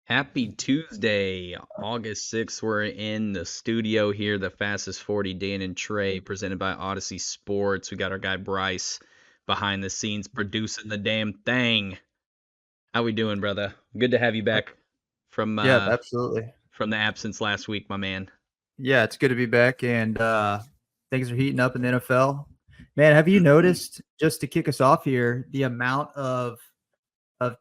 Happy Tuesday, August 6th. We're in the studio here, the fastest 40, Dan and Trey, presented by Odyssey Sports. We got our guy Bryce behind the scenes producing the damn thing. How we doing, brother? Good to have you Uh, back from Yeah, uh absolutely. from the absence last week, my man. Yeah, it's good to be back, and things are heating up in the NFL. Man, have you noticed, just to kick us off here, the amount of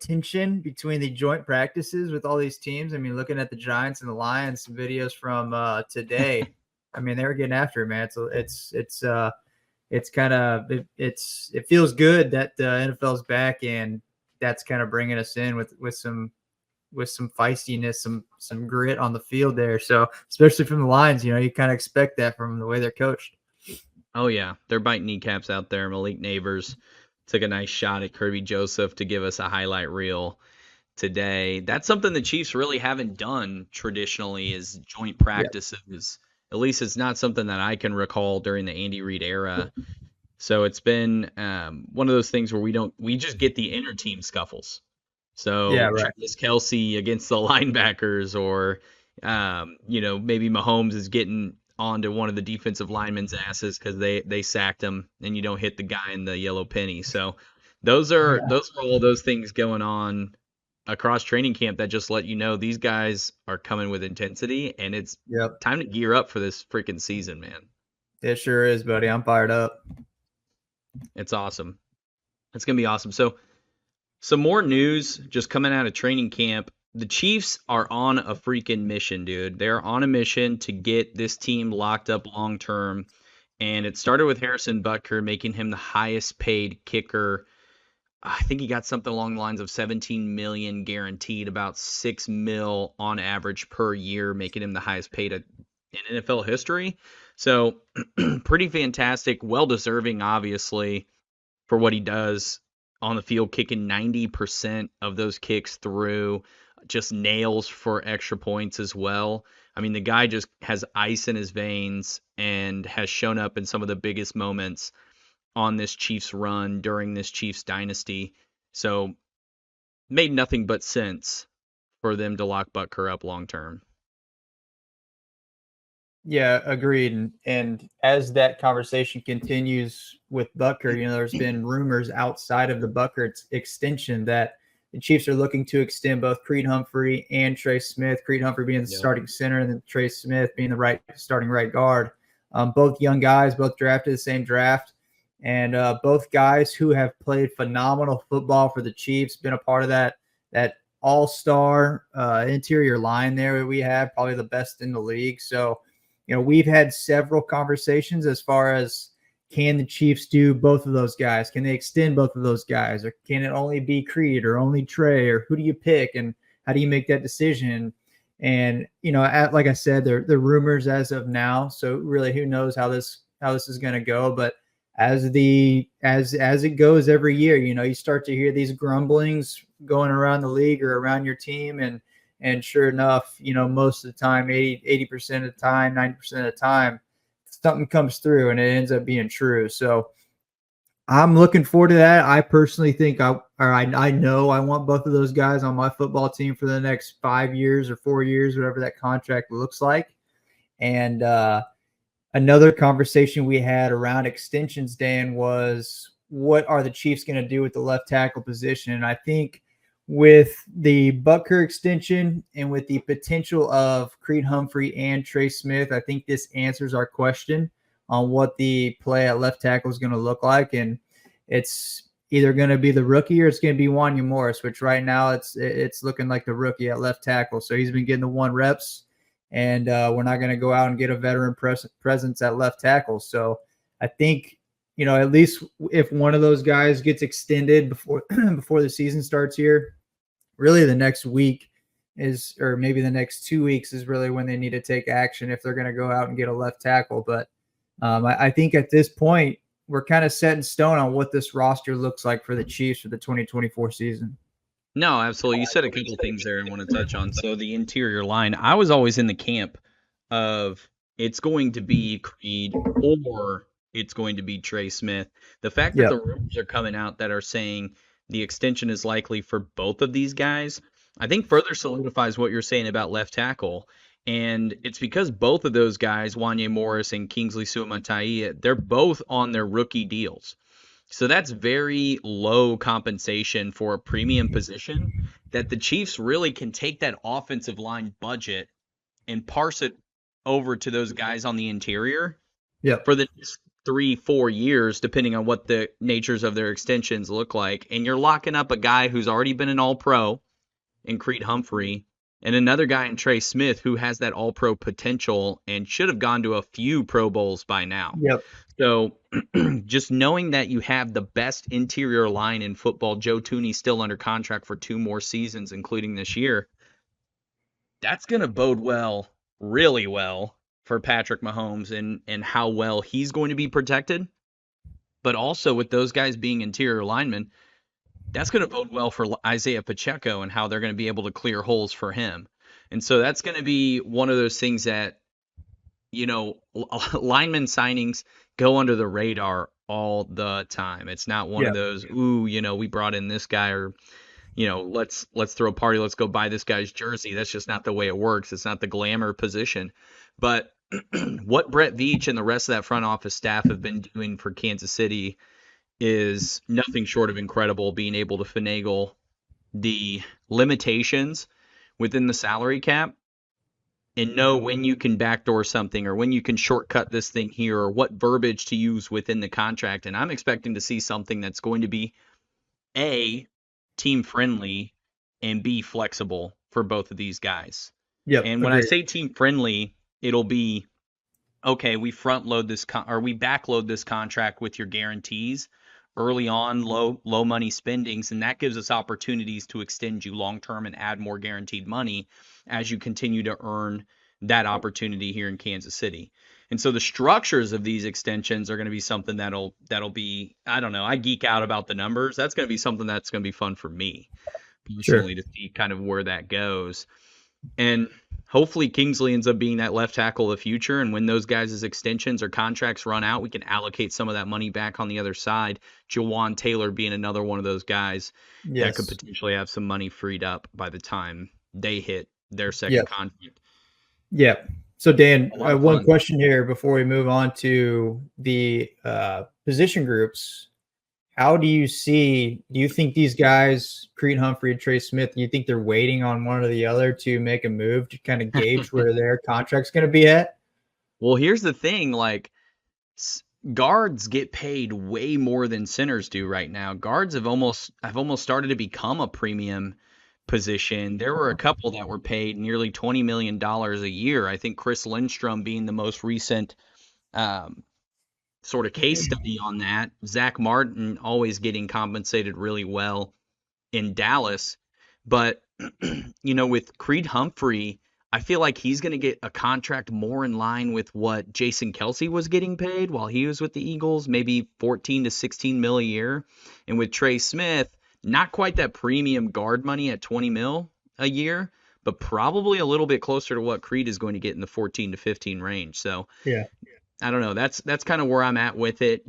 tension between the joint practices with all these teams? I mean, looking at the Giants and the Lions, some videos from today. I mean, they were getting after it, man. It's kind of it feels good that the NFL's back, and that's kind of bringing us in with some feistiness, some grit on the field there. So especially from the Lions, you kind of expect that from the way they're coached. Oh yeah, they're biting kneecaps out there. Malik Neighbors took a nice shot at Kirby Joseph to give us a highlight reel today. That's something the Chiefs really haven't done traditionally is joint Yeah, practices. At least it's not something that I can recall during the Andy Reid era. So it's been one of those things where we just get the inner team scuffles. yeah, So right. Travis Kelsey against the linebackers, or maybe Mahomes is getting onto one of the defensive linemen's asses because they sacked him, and you don't hit the guy in the yellow penny. So Yeah, those are all those things going on across training camp that just let you know these guys are coming with intensity, and it's yep. time to gear up for this freaking season, man. It sure is, buddy. I'm fired up. It's awesome. It's gonna be awesome. So some more news just coming out of training camp. The Chiefs are on a freaking mission, dude. They're on a mission to get this team locked up long term. And it started with Harrison Butker making him the highest paid kicker. I think he got something along the lines of 17 million guaranteed, about 6 mil on average per year, making him the highest paid in NFL history. So pretty fantastic, well deserving, obviously, for what he does on the field, kicking 90% of those kicks through, just nails for extra points as well. I mean, the guy just has ice in his veins and has shown up in some of the biggest moments on this Chiefs run during this Chiefs dynasty. So, made nothing but sense for them to lock Butker up long term. Yeah, agreed. And as that conversation continues with Butker, there's been rumors outside of the Butker extension that the Chiefs are looking to extend both Creed Humphrey and Trey Smith. Creed Humphrey being the Yep. starting center, and then Trey Smith being the starting right guard. Both young guys, both drafted the same draft, and both guys who have played phenomenal football for the Chiefs, been a part of that all-star interior line there that we have, probably the best in the league. So we've had several conversations as far as, can the Chiefs do both of those guys? Can they extend both of those guys? Or can it only be Creed or only Trey? Or who do you pick? And how do you make that decision? And, like I said, they're rumors as of now. So really, who knows how this is going to go. But as it goes every year, you start to hear these grumblings going around the league or around your team. And sure enough, most of the time, 80% of the time, 90% of the time, something comes through and it ends up being true. So I'm looking forward to that. I personally think I know I want both of those guys on my football team for the next 5 years or 4 years, whatever that contract looks like. And another conversation we had around extensions, Dan, was what are the Chiefs going to do with the left tackle position? And I think with the Butker extension and with the potential of Creed Humphrey and Trey Smith, I think this answers our question on what the play at left tackle is going to look like. And it's either going to be the rookie or it's going to be Wanya Morris, which right now it's looking like the rookie at left tackle. So he's been getting the 1 reps, and we're not going to go out and get a veteran presence at left tackle. So I think, at least if one of those guys gets extended before before the season starts here, really the next week or maybe the next 2 weeks is really when they need to take action if they're going to go out and get a left tackle. But I think at this point, we're kind of set in stone on what this roster looks like for the Chiefs for the 2024 season. No, absolutely. You said a couple things there I want to touch on. So the interior line, I was always in the camp of it's going to be Creed or it's going to be Trey Smith. The fact that Yep. the rumors are coming out that are saying the extension is likely for both of these guys, I think further solidifies what you're saying about left tackle. And it's because both of those guys, Wanye Morris and Kingsley Suamataia, they're both on their rookie deals. So that's very low compensation for a premium position that the Chiefs really can take that offensive line budget and parse it over to those guys on the interior Yep. for the next 3, 4 years, depending on what the natures of their extensions look like. And you're locking up a guy who's already been an all pro in Creed Humphrey and another guy in Trey Smith who has that all pro potential and should have gone to a few Pro Bowls by now. Yep. So just knowing that you have the best interior line in football, Joe Tooney's still under contract for 2 more seasons, including this year. That's going to bode well, really well, for Patrick Mahomes and how well he's going to be protected. But also with those guys being interior linemen, that's going to bode well for Isaiah Pacheco and how they're going to be able to clear holes for him. And so that's going to be one of those things that, lineman signings go under the radar all the time. It's not one of Yep. those, we brought in this guy, or, let's throw a party, let's go buy this guy's jersey. That's just not the way it works. It's not the glamour position. But what Brett Veach and the rest of that front office staff have been doing for Kansas City is nothing short of incredible, being able to finagle the limitations within the salary cap and know when you can backdoor something or when you can shortcut this thing here or what verbiage to use within the contract. And I'm expecting to see something that's going to be A, team friendly, and B, flexible for both of these guys. Yep. And when I Agreed. say team friendly, it'll be okay, we front load this or we backload this contract with your guarantees early on, low money spendings, and that gives us opportunities to extend you long term and add more guaranteed money as you continue to earn that opportunity here in Kansas City. And so the structures of these extensions are going to be something that'll be, I don't know, I geek out about the numbers. That's going to be something that's going to be fun for me Sure. personally to see kind of where that goes. And hopefully Kingsley ends up being that left tackle of the future. And when those guys' extensions or contracts run out, we can allocate some of that money back on the other side. Jawan Taylor being another one of those guys that could Yes. potentially have some money freed up by the time they hit their second Yep. contract. Yep. So Dan, A lot of one fun. question here before we move on to the position groups. How do you think these guys, Creed Humphrey and Trey Smith, do you think they're waiting on one or the other to make a move to kind of gauge where their contract's going to be at? Well, here's the thing, like guards get paid way more than centers do right now. Guards have almost started to become a premium position. There were a couple that were paid nearly $20 million a year. I think Chris Lindstrom being the most recent um, sort of case study on that. Zach Martin always getting compensated really well in Dallas. But, with Creed Humphrey, I feel like he's going to get a contract more in line with what Jason Kelsey was getting paid while he was with the Eagles, maybe 14 to 16 mil a year. And with Trey Smith, not quite that premium guard money at 20 mil a year, but probably a little bit closer to what Creed is going to get in the 14 to 15 range. So Yeah. I don't know. That's kind of where I'm at with it.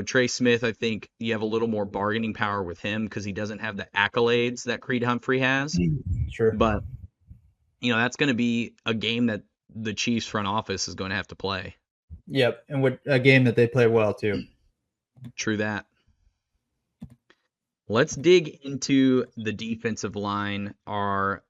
Trey Smith, I think you have a little more bargaining power with him because he doesn't have the accolades that Creed Humphrey has. Sure. But that's going to be a game that the Chiefs front office is going to have to play. Yep. And with a game that they play well too. True that. Let's dig into the defensive line, our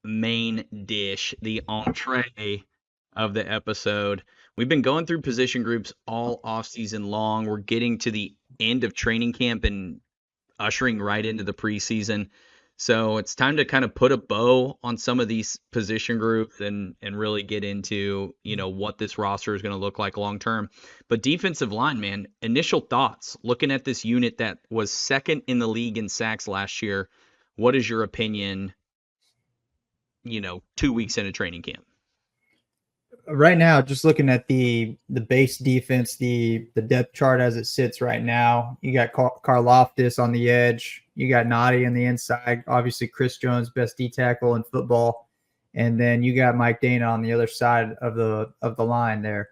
main dish, the entree of the episode. We've been going through position groups all offseason long. We're getting to the end of training camp and ushering right into the preseason. So it's time to kind of put a bow on some of these position groups and really get into, what this roster is going to look like long term. But defensive line, man, initial thoughts looking at this unit that was second in the league in sacks last year. What is your opinion, 2 weeks into training camp? Right now, just looking at the base defense, the depth chart as it sits right now, you got Karlaftis on the edge, you got Nadi on the inside, obviously Chris Jones, best D tackle in football, and then you got Mike Dana on the other side of the line there.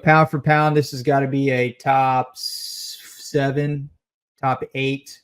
Pound for pound, this has got to be a top 7, top 8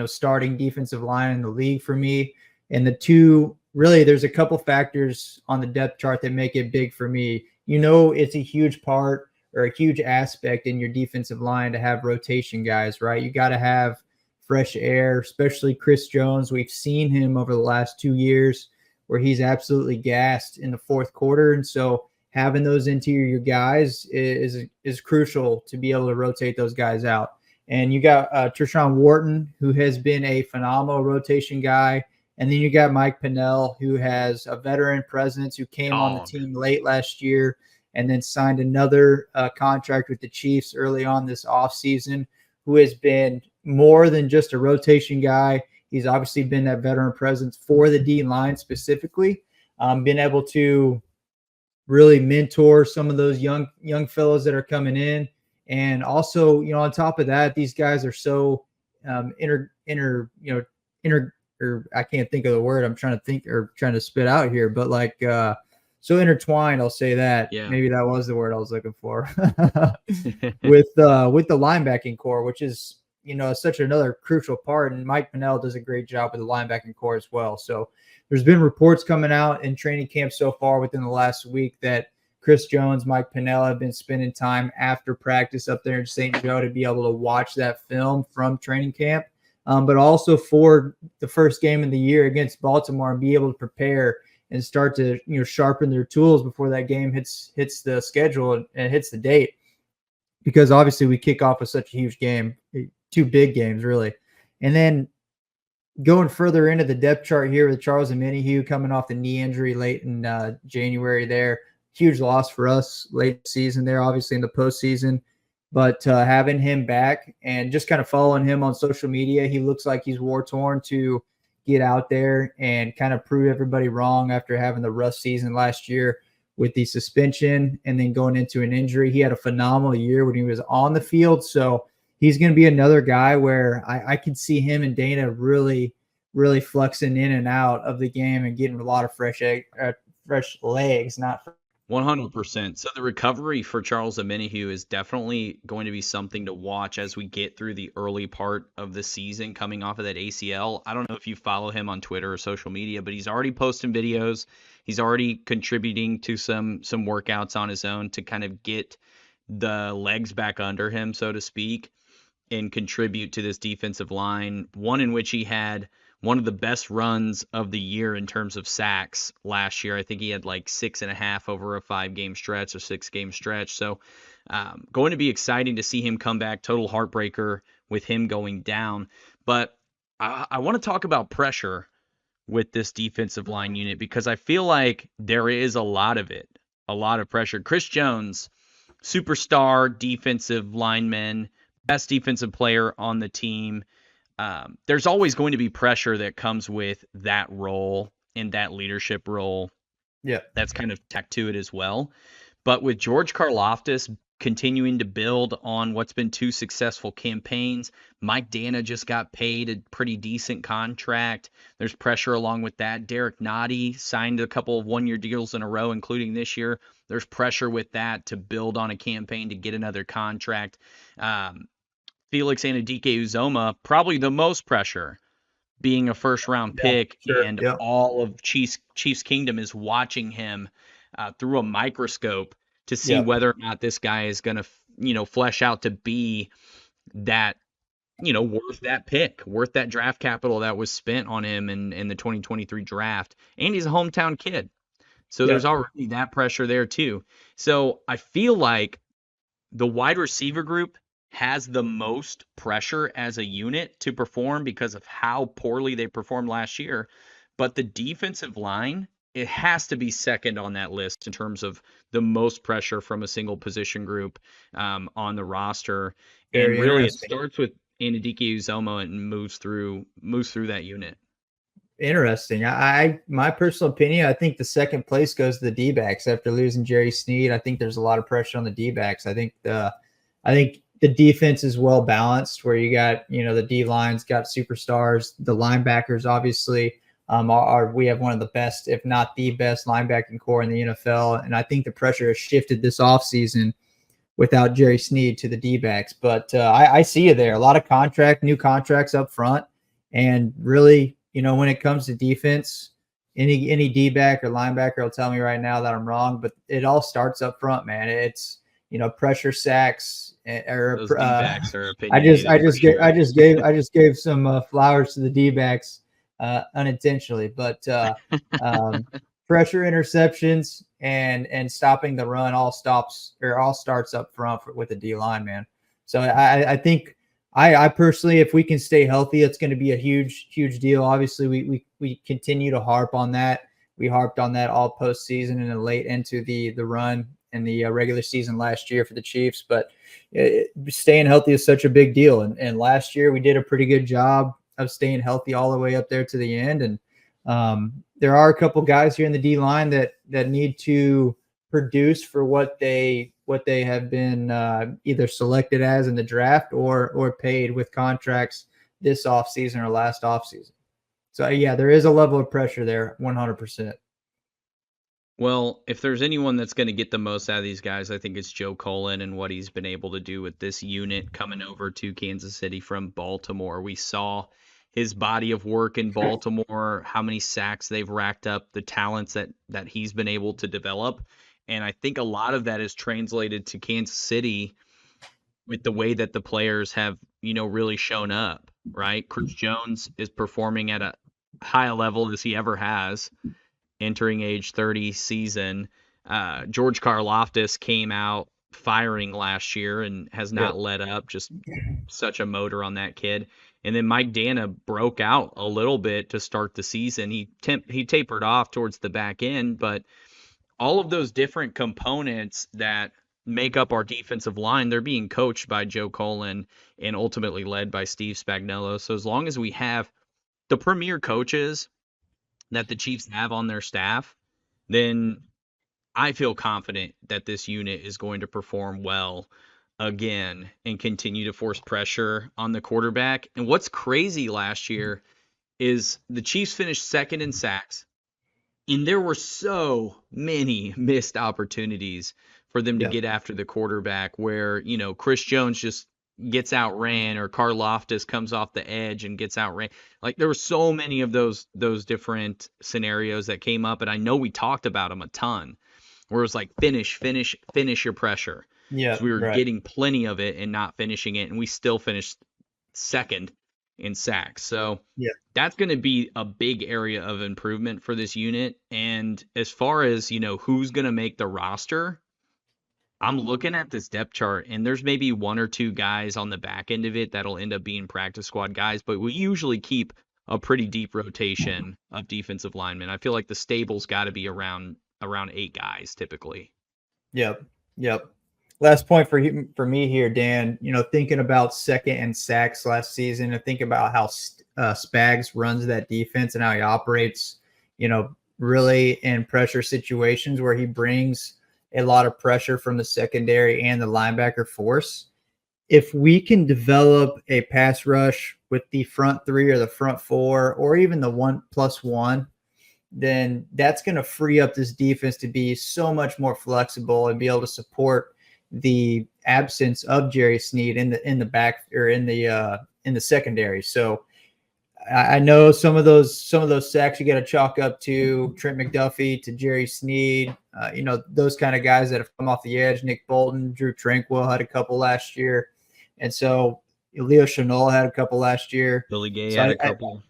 starting defensive line in the league for me. And the two, really, there's a couple factors on the depth chart that make it big for me. It's a huge part or a huge aspect in your defensive line to have rotation guys, right? You got to have fresh air, especially Chris Jones. We've seen him over the last 2 years where he's absolutely gassed in the fourth quarter. And so having those interior guys is crucial to be able to rotate those guys out. And you got Tershawn Wharton, who has been a phenomenal rotation guy. And then you got Mike Pennell, who has a veteran presence, who came on the team late last year and then signed another contract with the Chiefs early on this offseason, who has been more than just a rotation guy. He's obviously been that veteran presence for the D line specifically, been able to really mentor some of those young fellows that are coming in. And also, on top of that, these guys are so or I can't think of the word I'm trying to think or trying to spit out here, but like so intertwined, I'll say that. Yeah. Maybe that was the word I was looking for. with the linebacking core, which is such another crucial part. And Mike Pennell does a great job with the linebacking core as well. So there's been reports coming out in training camp so far within the last week that Chris Jones, Mike Pennell have been spending time after practice up there in St. Joe to be able to watch that film from training camp. But also for the first game of the year against Baltimore and be able to prepare and start to sharpen their tools before that game hits the schedule and hits the date. Because obviously we kick off with such a huge game, 2 big games really. And then going further into the depth chart here with Charles Omenihu coming off the knee injury late in January there. Huge loss for us late season there, obviously in the postseason. But having him back and just kind of following him on social media, he looks like he's war-torn to get out there and kind of prove everybody wrong after having the rough season last year with the suspension and then going into an injury. He had a phenomenal year when he was on the field. So he's going to be another guy where I could see him and Dana really, really flexing in and out of the game and getting a lot of fresh legs, not 100%. So the recovery for Charles Omenihu is definitely going to be something to watch as we get through the early part of the season coming off of that ACL. I don't know if you follow him on Twitter or social media, but he's already posting videos. He's already contributing to some workouts on his own to kind of get the legs back under him, so to speak, and contribute to this defensive line, one in which he had one of the best runs of the year in terms of sacks last year. I think he had like 6.5 over a 5-game stretch or 6-game stretch. So going to be exciting to see him come back. Total heartbreaker with him going down. But I want to talk about pressure with this defensive line unit because I feel like there is a lot of it, a lot of pressure. Chris Jones, superstar defensive lineman, best defensive player on the team. There's always going to be pressure that comes with that role and that leadership role. Yeah, that's kind of tacked to it as well. But with George Karlaftis continuing to build on what's been 2 successful campaigns, Mike Dana just got paid a pretty decent contract. There's pressure along with that. Derek Nottie signed a couple of 1-year deals in a row, including this year. There's pressure with that to build on a campaign to get another contract. Felix Anudike-Uzomah, probably the most pressure, being a first-round pick, and all of Chiefs Kingdom is watching him through a microscope to see whether or not this guy is going to, flesh out to be that, worth that pick, worth that draft capital that was spent on him in the 2023 draft. And he's a hometown kid. So there's already that pressure there too. So I feel like the wide receiver group has the most pressure as a unit to perform because of how poorly they performed last year. But the defensive line, it has to be second on that list in terms of the most pressure from a single position group on the roster. Very and really it starts with Anudike-Uzomah and moves through that unit. Interesting. My personal opinion, I think the second place goes to the D-backs after losing Jerry Sneed. I think there's a lot of pressure on the D-backs. I think the defense is well balanced where you got, the D line's got superstars. The linebackers obviously we have one of the best, if not the best linebacking core in the NFL. And I think the pressure has shifted this offseason without Jerry Sneed to the D-backs. But I see you there. A lot of new contracts up front. And really, when it comes to defense, any D back or linebacker will tell me right now that I'm wrong, but it all starts up front, man. It's pressure sacks or Those D-backs are I just opinionated I for just gave sure. I just gave some flowers to the D backs unintentionally, but um, pressure interceptions and stopping the run all starts up front with the D line, man. So I think I personally, if we can stay healthy, it's going to be a huge deal. Obviously, we continue to harp on that. We harped on that all postseason and then late into the run in the regular season last year for the Chiefs. But staying healthy is such a big deal. And last year we did a pretty good job of staying healthy all the way up there to the end. And there are a couple guys here in the D line that need to produce for what they have been either selected as in the draft or paid with contracts this offseason or last offseason. So yeah, there is a level of pressure there, 100%. Well, if there's anyone that's going to get the most out of these guys, I think it's Joe Cullen and what he's been able to do with this unit coming over to Kansas City from Baltimore. We saw his body of work in Baltimore, how many sacks they've racked up, the talents that he's been able to develop. And I think a lot of that is translated to Kansas City with the way that the players have, really shown up, right? Chris Jones is performing at a high level as he ever has entering age 30 season. George Karlaftis came out firing last year and has not Yep. let up. Just such a motor on that kid. And then Mike Dana broke out a little bit to start the season. He tapered off towards the back end, but all of those different components that make up our defensive line, they're being coached by Joe Cullen and ultimately led by Steve Spagnuolo. So as long as we have the premier coaches that the Chiefs have on their staff, then I feel confident that this unit is going to perform well again and continue to force pressure on the quarterback. And what's crazy last year is the Chiefs finished second in sacks, and there were so many missed opportunities for them to Yep. get after the quarterback where, Chris Jones just gets outran or Karlaftis comes off the edge and gets outran. Like there were so many of those different scenarios that came up, and I know we talked about them a ton. Where it was like finish your pressure. Yeah. Because we were Right. getting plenty of it and not finishing it, and we still finished second in sacks. So Yeah. that's going to be a big area of improvement for this unit. And as far as, who's going to make the roster, I'm looking at this depth chart, and there's maybe one or two guys on the back end of it that'll end up being practice squad guys, but we usually keep a pretty deep rotation of defensive linemen. I feel like the stable's got to be around 8 guys typically. Yep. Yep. Last point for me here, Dan. Thinking about second and sacks last season, and think about how Spags runs that defense and how he operates. Really in pressure situations where he brings a lot of pressure from the secondary and the linebacker force. If we can develop a pass rush with the front three or the front four or even the 1+1, then that's going to free up this defense to be so much more flexible and be able to support the absence of Jerry Sneed in the back or in the secondary. So I know some of those sacks you got to chalk up to Trent McDuffie, to Jerry Sneed, those kind of guys that have come off the edge. Nick Bolton, Drew Tranquil had a couple last year, and so Leo Chenal had a couple last year. Billy Gay So had a couple.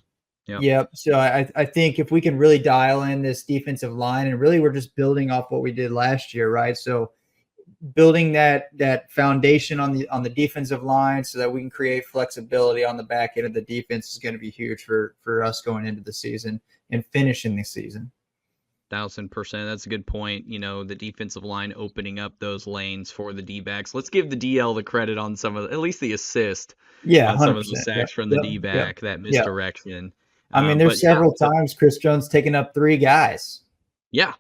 Yep. Yep. So I think if we can really dial in this defensive line, and really we're just building off what we did last year, right? So building that foundation on the defensive line so that we can create flexibility on the back end of the defense is going to be huge for us going into the season and finishing the season. 1,000%. That's a good point. The defensive line opening up those lanes for the D-backs. Let's give the DL the credit on at least the assist Yeah, on some of those 100%. Yep. sacks from the Yep. Yep. D-back, that Yep. misdirection. I mean, there's But yeah, several times Chris Jones taking up 3 guys. yeah,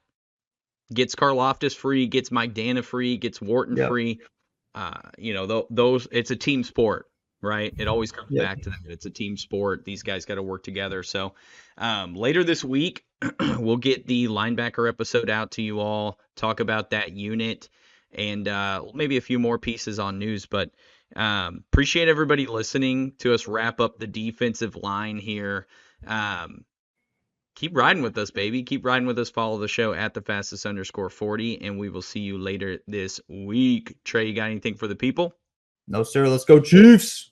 gets Karlaftis free, gets Mike Dana free, gets Wharton Yep. free. Those it's a team sport, right? It always comes Yep. back to that. It's a team sport. These guys got to work together. So later this week, we'll get the linebacker episode out to you all, talk about that unit, and maybe a few more pieces on news. But Appreciate everybody listening to us wrap up the defensive line here. Keep riding with us, baby. Keep riding with us. Follow the show at the fastest underscore 40, and we will see you later this week. Trey, you got anything for the people? No, sir. Let's go, Chiefs.